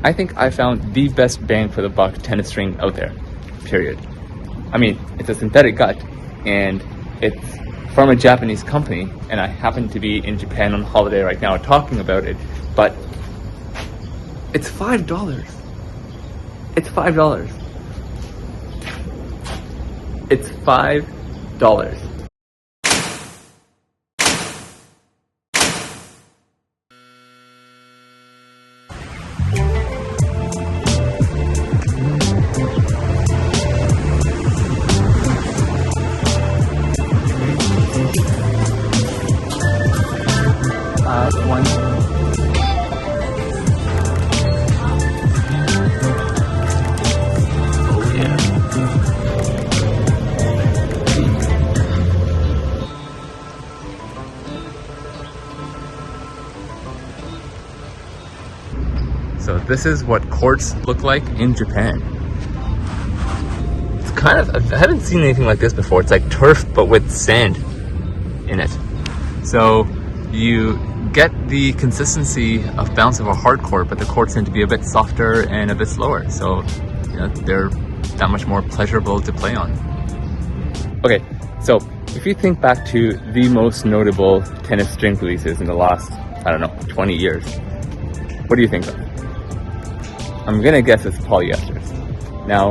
I think I found the best bang for the buck tennis string out there, period. I mean, it's a synthetic gut, and it's from a Japanese company, and I happen to be in Japan on holiday right now talking about it, but it's $5. It's $5. It's $5. One. Oh yeah. So this is what courts look like in Japan. It's kind of, I haven't seen anything like this before. It's like turf but with sand in it. So you get the consistency of bounce of a hard court, but the courts tend to be a bit softer and a bit slower. So, you know, they're that much more pleasurable to play on. Okay, so if you think back to the most notable tennis string releases in the last, I don't know, 20 years, what do you think of? I'm gonna guess it's polyesters. Now,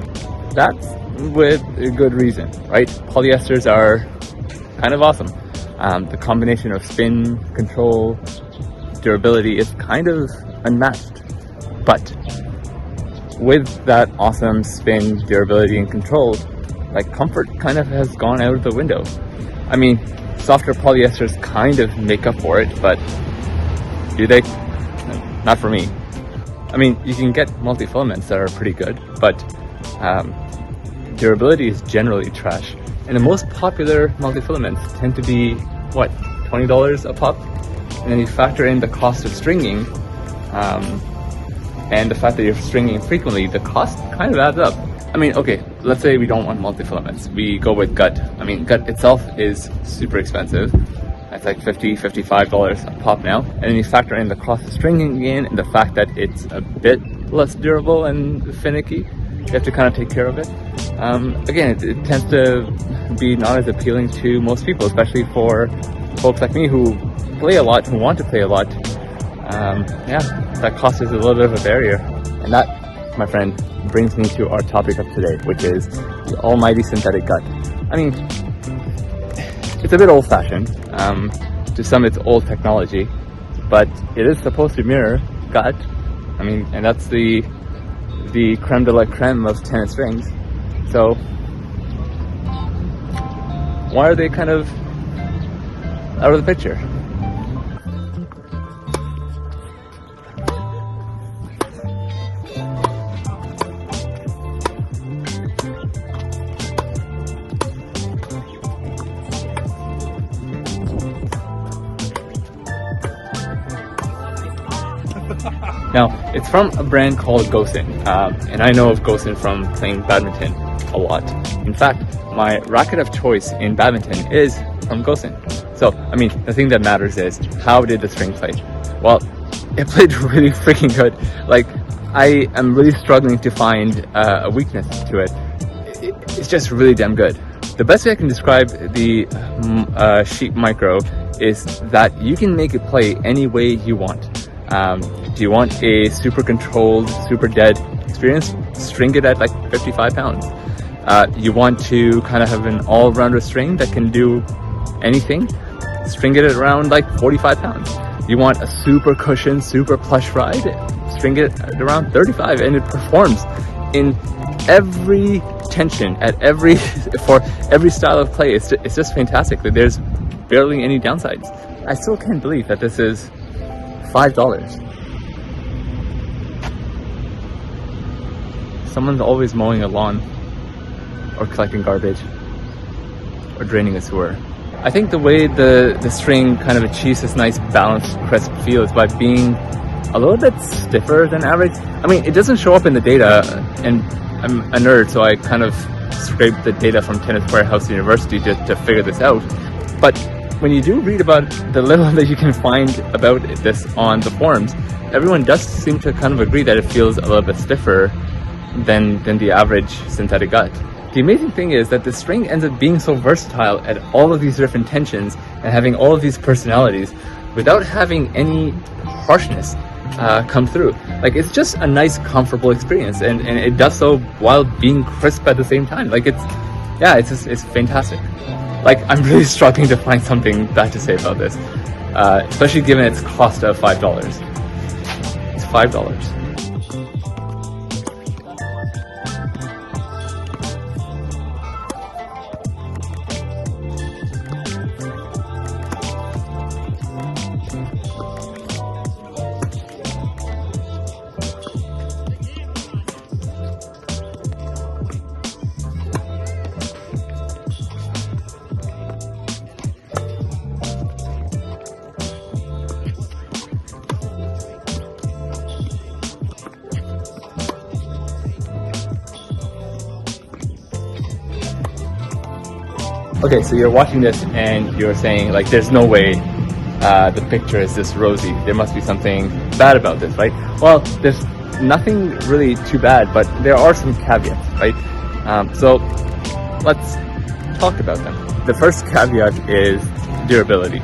that's with a good reason, right? Polyesters are kind of awesome. The combination of spin, control, durability is kind of unmatched. But with that awesome spin, durability, and control, like, comfort kind of has gone out of the window. I mean, softer polyesters kind of make up for it, but do they? Not for me. I mean, you can get multi-filaments that are pretty good, but durability is generally trash. And the most popular multi-filaments tend to be, what, $20 a pop? And then you factor in the cost of stringing, and the fact that you're stringing frequently, the cost kind of adds up. I mean, okay, let's say we don't want multi-filaments. We go with gut. I mean, gut itself is super expensive. It's like $50, $55 a pop now. And then you factor in the cost of stringing again, and the fact that it's a bit less durable and finicky. You have to kind of take care of it. Again, it tends to be not as appealing to most people, especially for folks like me who play a lot, who want to play a lot. Yeah, that cost is a little bit of a barrier. And that, my friend, brings me to our topic of today, which is the almighty synthetic gut. I mean, it's a bit old-fashioned. To some, it's old technology, but it is supposed to mirror gut. I mean, and that's the creme de la creme of tennis strings. So why are they kind of out of the picture? Now, it's from a brand called Gosen, and I know of Gosen from playing badminton a lot. In fact, my racket of choice in badminton is from Gosen. So, I mean, the thing that matters is, how did the string play? Well, it played really freaking good. Like, I am really struggling to find a weakness to it. It's just really damn good. The best way I can describe the Sheep Micro is that you can make it play any way you want. Do you want a super controlled, super dead experience? String it at like 55 pounds. You want to kind of have an all-rounder string that can do anything? String it at around like 45 pounds. You want a super cushion, super plush ride? String it at around 35, and it performs in every tension, for every style of play. It's just fantastic. There's barely any downsides. I still can't believe that this is $5. Someone's always mowing a lawn, or collecting garbage, or draining a sewer. I think the way the string kind of achieves this nice balanced, crisp feel is by being a little bit stiffer than average. I mean, it doesn't show up in the data, and I'm a nerd, so I kind of scraped the data from Tennis Warehouse University to figure this out. But when you do read about the little that you can find about this on the forums, everyone does seem to kind of agree that it feels a little bit stiffer than the average synthetic gut. The amazing thing is that the string ends up being so versatile at all of these different tensions and having all of these personalities without having any harshness come through. Like, it's just a nice, comfortable experience, and it does so while being crisp at the same time. Like, it's fantastic. Like, I'm really struggling to find something bad to say about this, especially given its cost of $5. It's $5. Okay, so you're watching this and you're saying, like, there's no way the picture is this rosy. There must be something bad about this, right? Well, there's nothing really too bad, but there are some caveats, right? So let's talk about them. The first caveat is durability.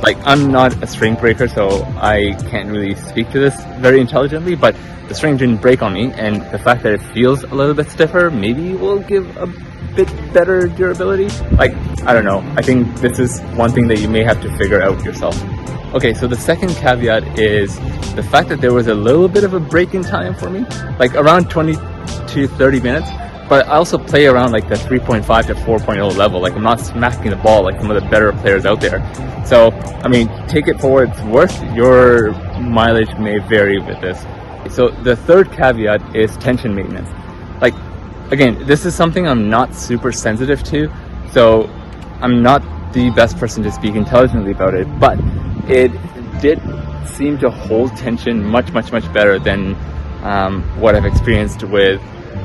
Like, I'm not a string breaker, so I can't really speak to this very intelligently, but the string didn't break on me, and the fact that it feels a little bit stiffer maybe will give a bit better durability. Like, I don't know. I think this is one thing that you may have to figure out yourself. Okay, so the second caveat is the fact that there was a little bit of a break in time for me, like around 20 to 30 minutes. But I also play around like the 3.5 to 4.0 level. Like, I'm not smacking the ball like some of the better players out there. So, I mean, take it for what it's worth. Your mileage may vary with this. So the third caveat is tension maintenance. Like, again, this is something I'm not super sensitive to, so I'm not the best person to speak intelligently about it, but it did seem to hold tension much better than what I've experienced with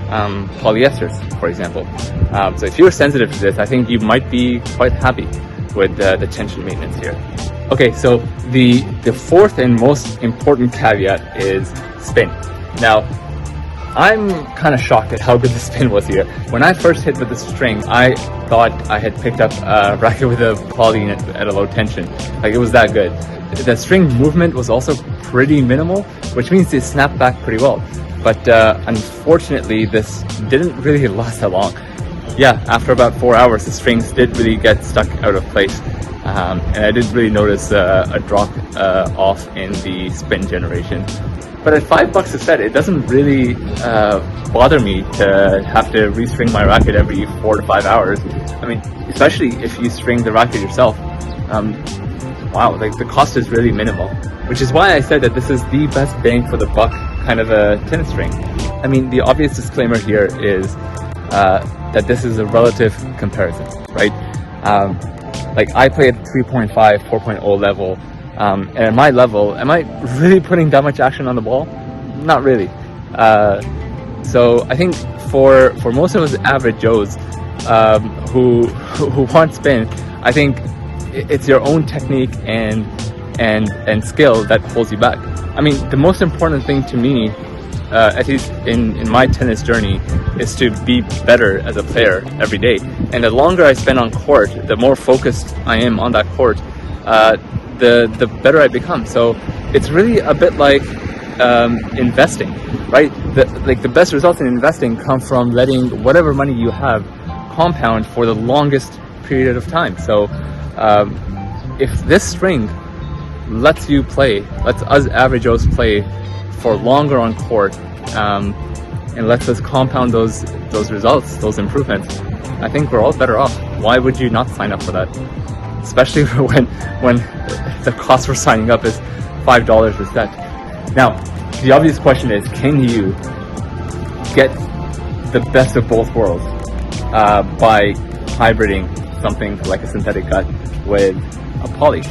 polyesters, for example. So if you're sensitive to this, I think you might be quite happy with the tension maintenance here. Okay, so the fourth and most important caveat is spin. Now, I'm kind of shocked at how good the spin was here. When I first hit with the string, I thought I had picked up a racket with a poly unit at a low tension. Like, it was that good. The string movement was also pretty minimal, which means it snapped back pretty well. But unfortunately, this didn't really last that long. Yeah, after about 4 hours, the strings did really get stuck out of place. And I didn't really notice a drop off in the spin generation. But at $5 a set, it doesn't really bother me to have to restring my racket every 4 to 5 hours. I mean, especially if you string the racket yourself. Wow, like, the cost is really minimal, which is why I said that this is the best bang for the buck kind of a tennis string. I mean, the obvious disclaimer here is that this is a relative comparison, right? Like, I play at 3.5, 4.0 level. And at my level, am I really putting that much action on the ball? Not really. So I think for most of us average Joes who want spin, I think it's your own technique and skill that holds you back. I mean, the most important thing to me, at least in my tennis journey, is to be better as a player every day. And the longer I spend on court, the more focused I am on that court, the better I become. So it's really a bit like investing, right? The best results in investing come from letting whatever money you have compound for the longest period of time. So if this string lets us average Joes play for longer on court, and lets us compound those results, those improvements, I think we're all better off. Why would you not sign up for that? Especially when the cost for signing up is $5 a set. Now, the obvious question is, can you get the best of both worlds by hybriding something like a synthetic gut with a poly?